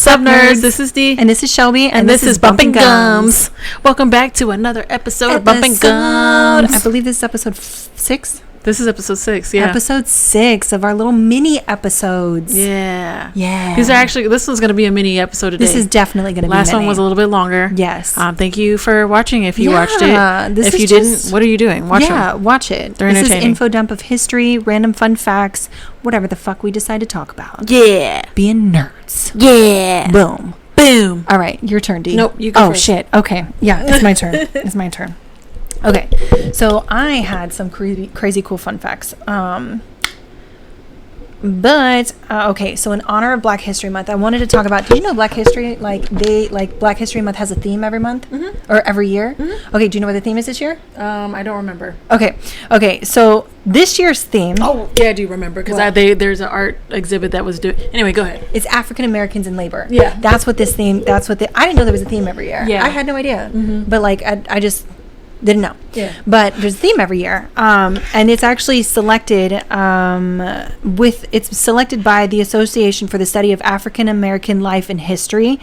up, nerds? This is Dee. And this is Shelby. And this is Bumpin Gums. Welcome back to another episode of Bumpin Gums. I believe this is episode 6. This is episode 6, yeah. Episode 6 of our little mini episodes. Yeah. Yeah. This one's going to be a mini episode today. This is definitely going to be Last one was a little bit longer. Yes. Thank you for watching if you watched it. If you didn't, what are you doing? Watch it. They're this entertaining. Is info dump of history, random fun facts, whatever the fuck we decide to talk about. Yeah. Being nerds. Yeah. Boom. Boom. All right, your turn, Dee. Nope, you go first. Shit. Okay. Yeah, it's my turn. It's my turn. Okay, so I had some crazy cool fun facts. Okay, so in honor of Black History Month, I wanted to talk about, did you know Black History, Black History Month has a theme every month? Mm-hmm. Or every year? Mm-hmm. Okay, do you know what the theme is this year? I don't remember. Okay, so this year's theme... Oh, yeah, I do remember, because there's an art exhibit that was doing... Anyway, go ahead. It's African Americans in labor. Yeah. That's what this theme, I didn't know there was a theme every year. Yeah. I had no idea. Mm-hmm. But, I just... didn't know. Yeah. But there's a theme every year. And it's actually selected it's selected by the Association for the Study of African American Life and History.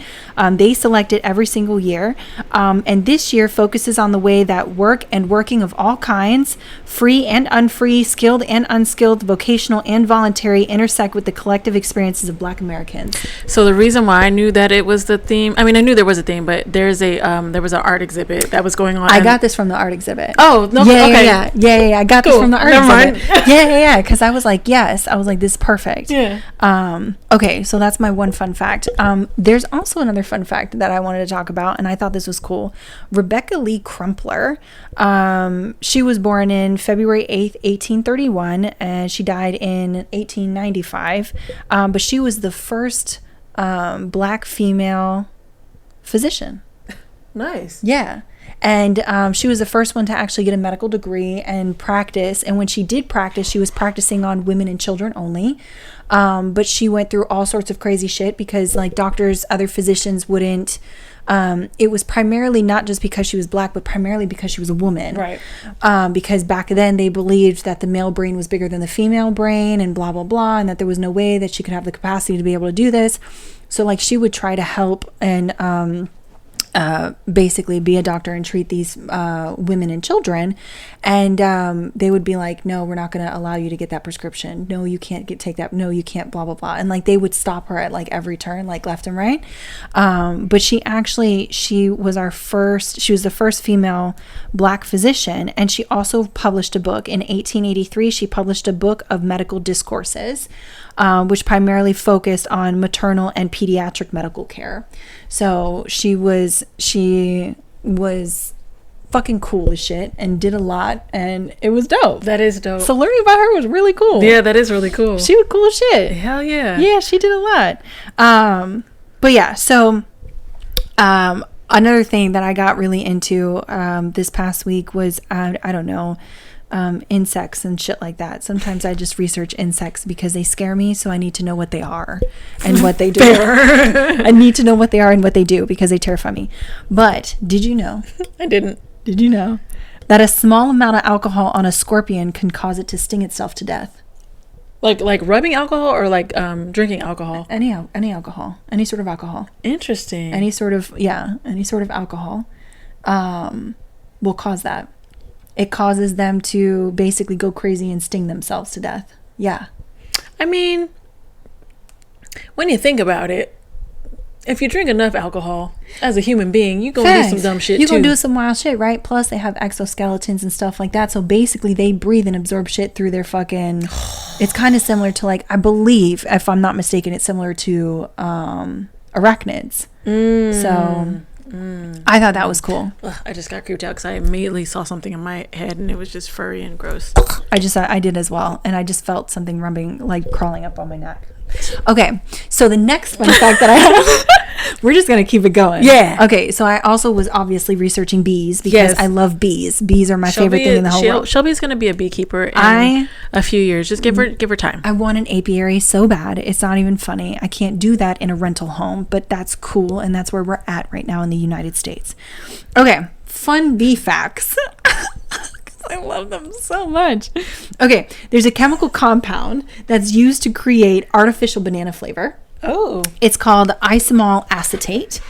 They select it every single year. And this year focuses on the way that work and working of all kinds, free and unfree, skilled and unskilled, vocational and voluntary, intersect with the collective experiences of Black Americans. So the reason why I knew that it was the theme, I knew there was a theme, but there was an art exhibit that was going on. I got this from the art exhibit. Oh, no. Yeah, okay. Yeah. I got this from the art exhibit. Mind. Yeah. Because I was like, yes. I was like, this is perfect. Yeah. Okay, so that's my one fun fact. There's also another fun fact that I wanted to talk about, and I thought this was cool. Rebecca Lee Crumpler, she was born in February 8th, 1831, and she died in 1895. But she was the first Black female physician. Nice. Yeah. And she was the first one to actually get a medical degree and practice. And when she did practice, she was practicing on women and children only. But she went through all sorts of crazy shit because doctors, other physicians wouldn't. It was primarily not just because she was Black, but primarily because she was a woman. Right. Because back then they believed that the male brain was bigger than the female brain and blah, blah, blah. And that there was no way that she could have the capacity to be able to do this. So she would try to help and... basically be a doctor and treat these women and children, and they would be like, no, we're not going to allow you to get that prescription. No, you can't take that. No, you can't, blah blah blah. And they would stop her at every turn, left and right. But she was the first female Black physician, and she also published a book in 1883. She published a book of medical discourses, which primarily focused on maternal and pediatric medical care. So she was fucking cool as shit and did a lot, and it was dope. That is dope. So learning about her was really cool. Yeah, that is really cool. She was cool as shit. Hell yeah. Yeah, she did a lot. But yeah, so another thing that I got really into this past week was I don't know, insects and shit like that. Sometimes I just research insects because they scare me, so I need to know what they are and what they do. I need to know what they are and what they do because they terrify me. But did you know? I didn't. Did you know that a small amount of alcohol on a scorpion can cause it to sting itself to death? Like rubbing alcohol or drinking alcohol? Any alcohol, any sort of alcohol. Interesting. Any sort of alcohol will cause that. It causes them to basically go crazy and sting themselves to death. Yeah. When you think about it, if you drink enough alcohol as a human being, you're going to do some dumb shit, You're going to do some wild shit, right? Plus, they have exoskeletons and stuff like that. So basically, they breathe and absorb shit through their fucking... It's kind of similar to, I believe, if I'm not mistaken, it's similar to arachnids. So... I thought that was cool. I just got creeped out because I immediately saw something in my head and it was just furry and gross. I did as well, and I just felt something rubbing, crawling up on my neck. Okay, so the next fun fact that I have, we're just gonna keep it going. Yeah. Okay, so I also was obviously researching bees because I love bees. Bees are my favorite thing in the whole world. Shelby's gonna be a beekeeper in a few years. Just give her time. I want an apiary so bad. It's not even funny. I can't do that in a rental home, but that's cool, and that's where we're at right now in the United States. Okay, fun bee facts. I love them so much. Okay, there's a chemical compound that's used to create artificial banana flavor. Oh. It's called isomol acetate.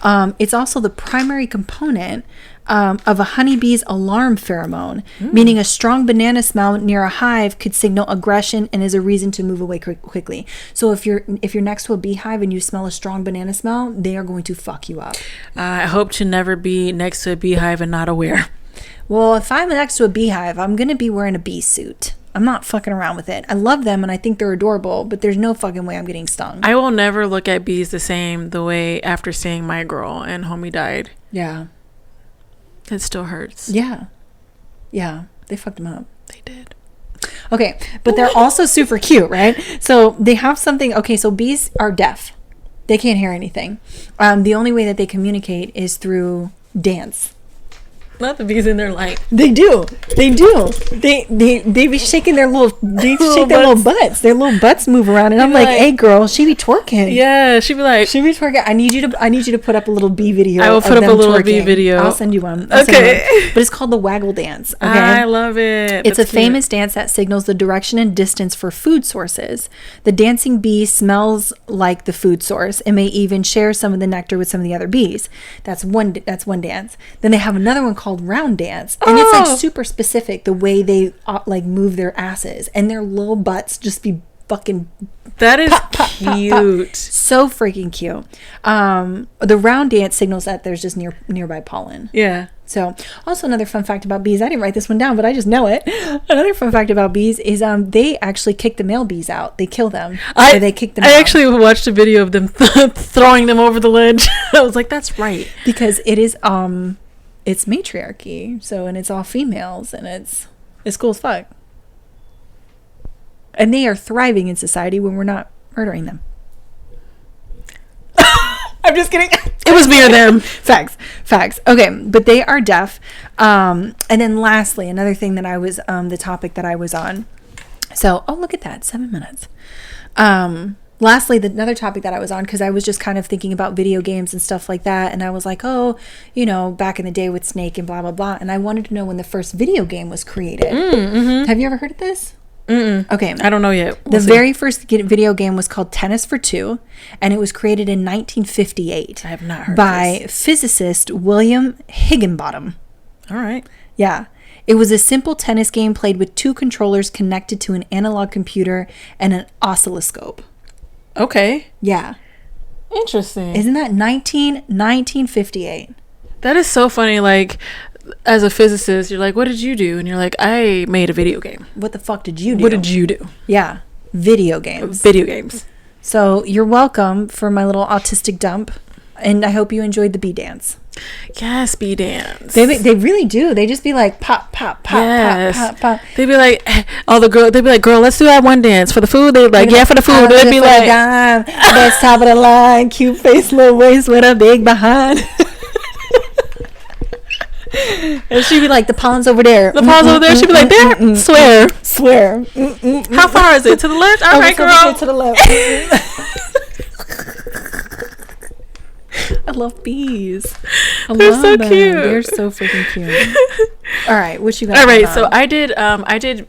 It's also the primary component of a honeybee's alarm pheromone, meaning a strong banana smell near a hive could signal aggression and is a reason to move away quickly. So if you're next to a beehive and you smell a strong banana smell, they are going to fuck you up. I hope to never be next to a beehive and not aware. Well, if I'm next to a beehive, I'm going to be wearing a bee suit. I'm not fucking around with it. I love them and I think they're adorable, but there's no fucking way I'm getting stung. I will never look at bees the same the way after seeing my girl and homie died. Yeah. It still hurts. Yeah. Yeah. They fucked him up. They did. Okay. But they're also super cute, right? So they have something. Okay. So bees are deaf. They can't hear anything. The only way that they communicate is through dance. Not the bees in their light. They do. They be shaking their little little butts. Their little butts move around and I'm like, hey girl, she be twerking. Yeah, she be twerking. I need you to put up a little bee video. I will put up a little bee video. I'll send you one. Okay. But it's called the waggle dance. Okay. I love it. It's a famous dance that signals the direction and distance for food sources. The dancing bee smells like the food source and may even share some of the nectar with some of the other bees. That's one dance. Then they have another one called round dance, and it's like super specific the way they like move their asses and their little butts just be fucking that is cute. So freaking cute. The round dance signals that there's just nearby pollen. Yeah. So also another fun fact about bees, I didn't write this one down but I just know it. Another fun fact about bees is they actually kick the male bees out. They kill them. They kick them out. I actually watched a video of them throwing them over the ledge. I was like, that's right, because it is it's matriarchy, so, and it's all females, and it's cool as fuck. And they are thriving in society when we're not murdering them. I'm just kidding. It was me or them. Facts. Okay, but they are deaf. And then lastly, another thing that I was, the topic that I was on. So, look at that, 7 minutes. Lastly, another topic that I was on, because I was just kind of thinking about video games and stuff like that, and I was like, back in the day with Snake and blah, blah, blah, and I wanted to know when the first video game was created. Mm-hmm. Have you ever heard of this? Mm-mm. Okay. I don't know yet. The very first video game was called Tennis for Two, and it was created in 1958. I have not heard by physicist William Higginbottom. All right. Yeah. It was a simple tennis game played with two controllers connected to an analog computer and an oscilloscope. Okay. Yeah. Interesting. Isn't that 1958? That is so funny. Like, as a physicist, you're like, what did you do? And you're like, I made a video game. What the fuck did you do? What did you do? Yeah. Video games. Video games. So you're welcome for my little autistic dump. And I hope you enjoyed the bee dance. Yes, bee dance. They really do. They just be like pop, pop, pop, yes. Pop, pop, pop. They'd be like, girl, let's do that one dance. For the food, they'd be like, yeah, for the food. They'd be like, best top of the line, cute face, little waist with a big behind. And she'd be like, the pond's over there. The pond's over there. She'd be like, there. Swear. How far is it? To the left? All right, girl. To the left. I love bees. They're so cute. They're so freaking cute. All right, what you got? All right, so I did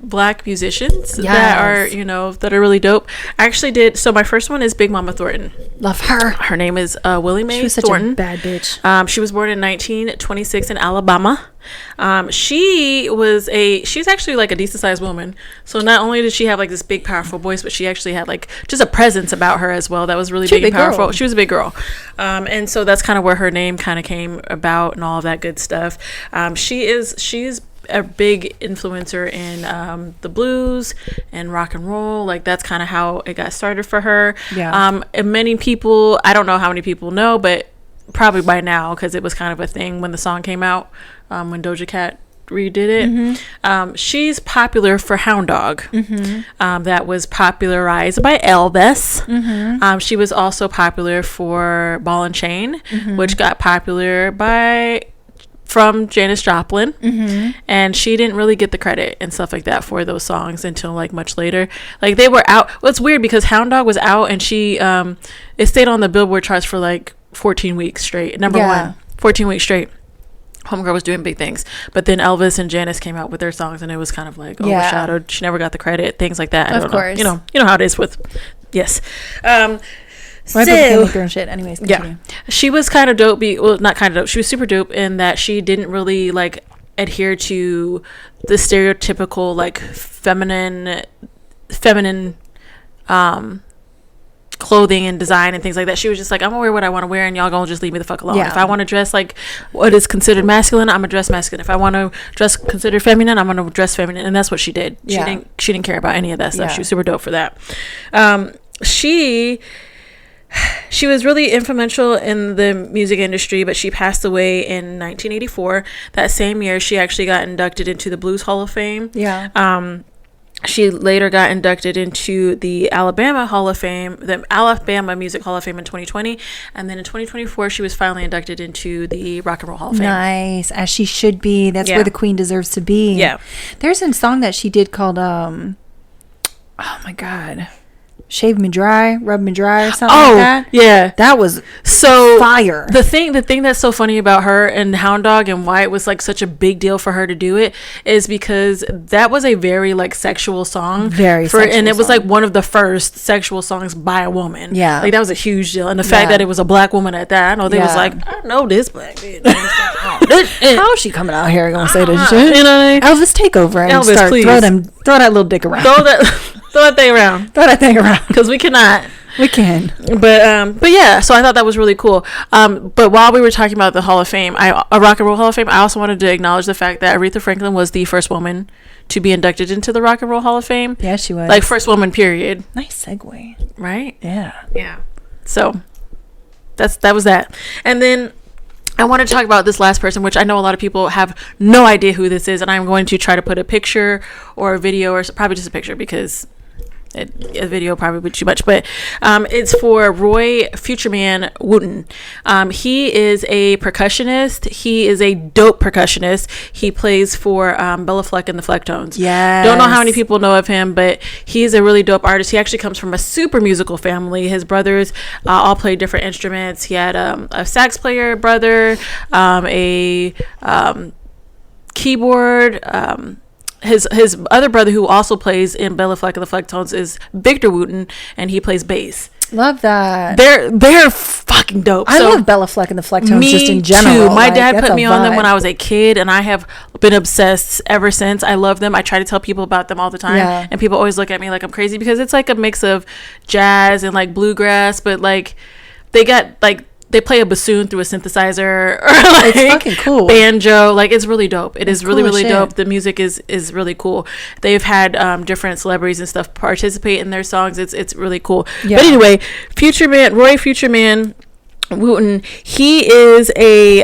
black musicians that are that are really dope. I actually did. So my first one is Big Mama Thornton. Love her. Her name is Willie Mae Thornton. She was such a bad bitch. She was born in 1926 in Alabama. She's actually like a decent sized woman. So not only did she have like this big powerful voice, but she actually had like just a presence about her as well that was really big and powerful. Girl. She was a big girl. And so that's kind of where her name kind of came about and all of that good stuff. She's a big influencer in the blues and rock and roll. Like that's kind of how it got started for her. Yeah. And many people, I don't know how many people know, but probably by now, because it was kind of a thing when the song came out, when Doja Cat redid it. Mm-hmm. She's popular for Hound Dog. Mm-hmm. That was popularized by Elvis. Mm-hmm. She was also popular for Ball and Chain, mm-hmm. which got popular from Janis Joplin. Mm-hmm. And she didn't really get the credit and stuff like that for those songs until like much later. Like they were out. Well, it's weird because Hound Dog was out and she it stayed on the Billboard charts for like 14 weeks straight. Number one, 14 weeks straight. Homegirl was doing big things, but then Elvis and Janis came out with their songs and it was kind of like overshadowed. She never got the credit, things like that. Of course. You know how it is with, yes. White people can't make their own shit. Anyways, continue. Yeah, she was kind of dope. Well, not kind of dope. She was super dope in that she didn't really like adhere to the stereotypical like feminine clothing and design and things like that. She was just like, I'm gonna wear what I want to wear and y'all gonna just leave me the fuck alone. If I want to dress like what is considered masculine, I'm gonna dress masculine. If I want to dress considered feminine, I'm gonna dress feminine. And that's what she did. She didn't care about any of that stuff. She was super dope for that. She was really influential in the music industry, but she passed away in 1984. That same year, she actually got inducted into the Blues Hall of Fame. She later got inducted into the Alabama Hall of Fame, the Alabama Music Hall of Fame in 2020. And then in 2024, she was finally inducted into the Rock and Roll Hall of Fame. Nice. As she should be. That's where the queen deserves to be. Yeah. There's a song that she did called, oh my God. Shave Me Dry, Rub Me Dry, or something like that. Yeah. That was so fire. The thing that's so funny about her and Hound Dog and why it was like such a big deal for her to do it is because that was a very like sexual song. And it was like one of the first sexual songs by a woman. Yeah. Like that was a huge deal. And the fact that it was a black woman at that, I know they was like, I know this black bitch. How is she coming out here gonna say this shit? You know what I mean? Elvis, take over and Elvis, start please. Throw that little dick around. Throw that thing around. Because we cannot. We can. But yeah, so I thought that was really cool. But while we were talking about the Hall of Fame, a Rock and Roll Hall of Fame, I also wanted to acknowledge the fact that Aretha Franklin was the first woman to be inducted into the Rock and Roll Hall of Fame. Yeah, she was. Like first woman, period. Nice segue. Right? Yeah. Yeah. So that was that. And then I want to talk about this last person, which I know a lot of people have no idea who this is, and I'm going to try to put a picture or a video, or probably just a picture because a video probably would be too much, but it's for Roy Futureman Wooten. He is a percussionist. He is a dope percussionist. He plays for Bella Fleck and the Flecktones. Yeah. Don't know how many people know of him, but he's a really dope artist. He actually comes from a super musical family. His brothers all play different instruments. He had a sax player brother, a keyboard, his other brother who also plays in Bella Fleck and the Flecktones is Victor Wooten, and he plays bass. Love that. They're fucking dope. I love Bella Fleck and the Flecktones just in general. Too. My dad put me on them when I was a kid, and I have been obsessed ever since. I love them. I try to tell people about them all the time, and people always look at me like I'm crazy because it's like a mix of jazz and like bluegrass, but like they got like they play a bassoon through a synthesizer, or like it's fucking cool. Banjo. Like it's really dope. It is really, really dope. The music is really cool. They've had different celebrities and stuff participate in their songs. It's really cool. Yeah. But anyway, Roy Futureman Wooten, he is a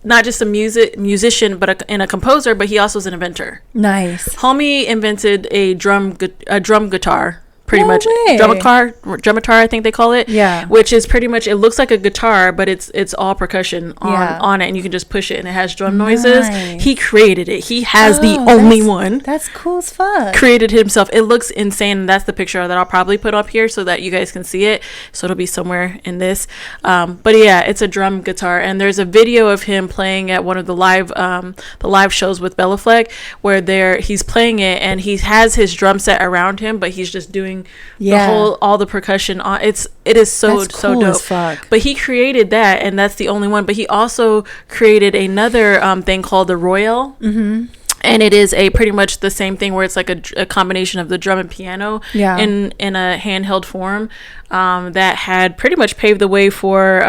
not just a musician, but a composer, but he also is an inventor. Nice. Homie invented a drum guitar. Pretty much drumitar, I think they call it. Yeah. Which is pretty much, it looks like a guitar, but it's all percussion on it, and you can just push it, and it has drum noises. He created it. He has the only one. That's cool as fuck. Created himself. It looks insane, and that's the picture that I'll probably put up here so that you guys can see it. So it'll be somewhere in this. But yeah, it's a drum guitar, and there's a video of him playing at one of the live shows with Bella Fleck, where he's playing it, and he has his drum set around him, but he's just doing all the percussion on it is so dope as fuck. But he created that, and that's the only one. But he also created another thing called the Royal. And it is a pretty much the same thing where it's like a combination of the drum and piano in a handheld form that had pretty much paved the way for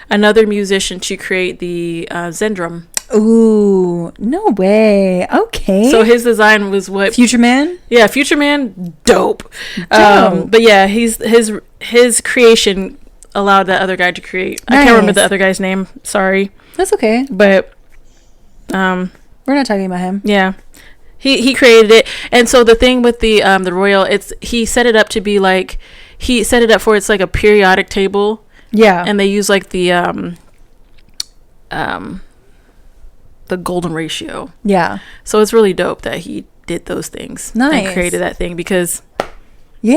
another musician to create the Zen drum. Ooh, no way. Okay. So his design was what Futureman? Yeah, Futureman, dope. But yeah, his creation allowed that other guy to create. Nice. I can't remember the other guy's name. Sorry. That's okay. But we're not talking about him. Yeah. He created it. And so the thing with the Royal, he set it up to be like it's like a periodic table. Yeah. And they use like the golden ratio. Yeah. So it's really dope that he did those things. Nice. And created that thing because he's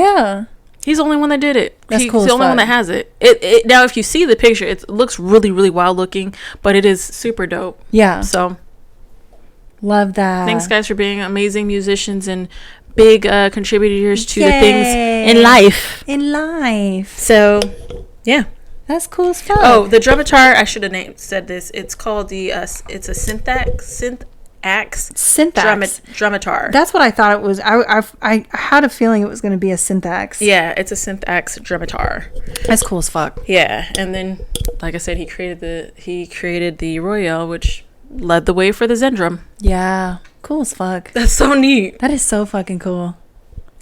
the only one that did it. That's cool. He's the only one that has it. It now if you see the picture, it looks really, really wild looking, but it is super dope. Yeah. So love that. Thanks guys for being amazing musicians and big contributors to the things Yay. in life. In life. So, yeah. That's cool as fuck. Oh, the drumitar, I should have said this. It's called the, it's a syntax drumitar. That's what I thought it was. I had a feeling it was going to be a syntax. Yeah, it's a syntax drumitar. That's cool as fuck. Yeah, and then, like I said, he created the Royale, which led the way for the Zendrum. Yeah, cool as fuck. That's so neat. That is so fucking cool.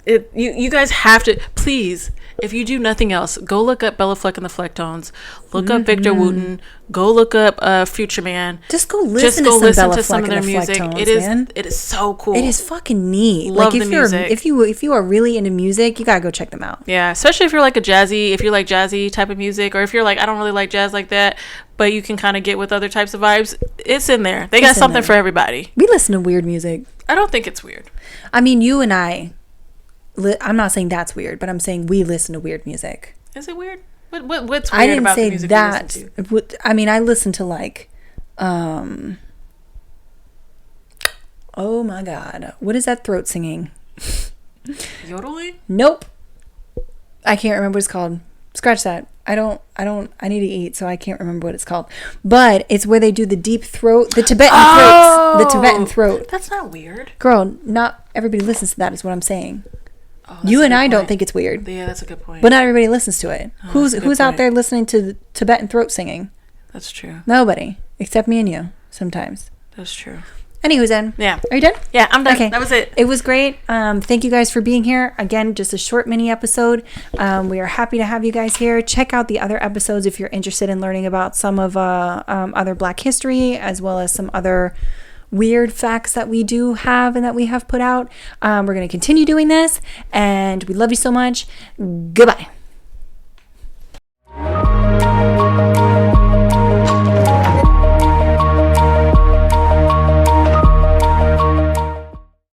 You guys have to, please, if you do nothing else, go look up Bella Fleck and the Flecktones. Look up Victor Wooten. Go look up Future Man. Just go listen to some of their music. It is so cool. It is fucking neat. Love like the music. if you are really into music, you gotta go check them out. Yeah, especially if you're like if you like jazzy type of music, or if you're like, I don't really like jazz like that, but you can kind of get with other types of vibes. It's in there. They got something for everybody. We listen to weird music. I don't think it's weird. I mean, you and I'm not saying that's weird, but I'm saying we listen to weird music. Is it weird? What's weird about the music you listen to? I mean, I listen to like, oh my God, what is that throat singing? Yodeling? Nope. I can't remember what it's called. Scratch that. I need to eat, so I can't remember what it's called. But it's where they do the deep throat, the Tibetan throats, the Tibetan throat. That's not weird. Girl, not everybody listens to that is what I'm saying. Oh, you and I don't think it's weird. Yeah, that's a good point. But not everybody listens to it. Oh, who's out there listening to the Tibetan throat singing? That's true. Nobody, except me and you sometimes. That's true. Anywho, then. Yeah. Are you done? Yeah, I'm done. Okay. That was it. It was great. Thank you guys for being here. Again, just a short mini episode. We are happy to have you guys here. Check out the other episodes if you're interested in learning about some of other Black history, as well as some other weird facts that we do have and that we have put out. We're going to continue doing this, and we love you so much. Goodbye.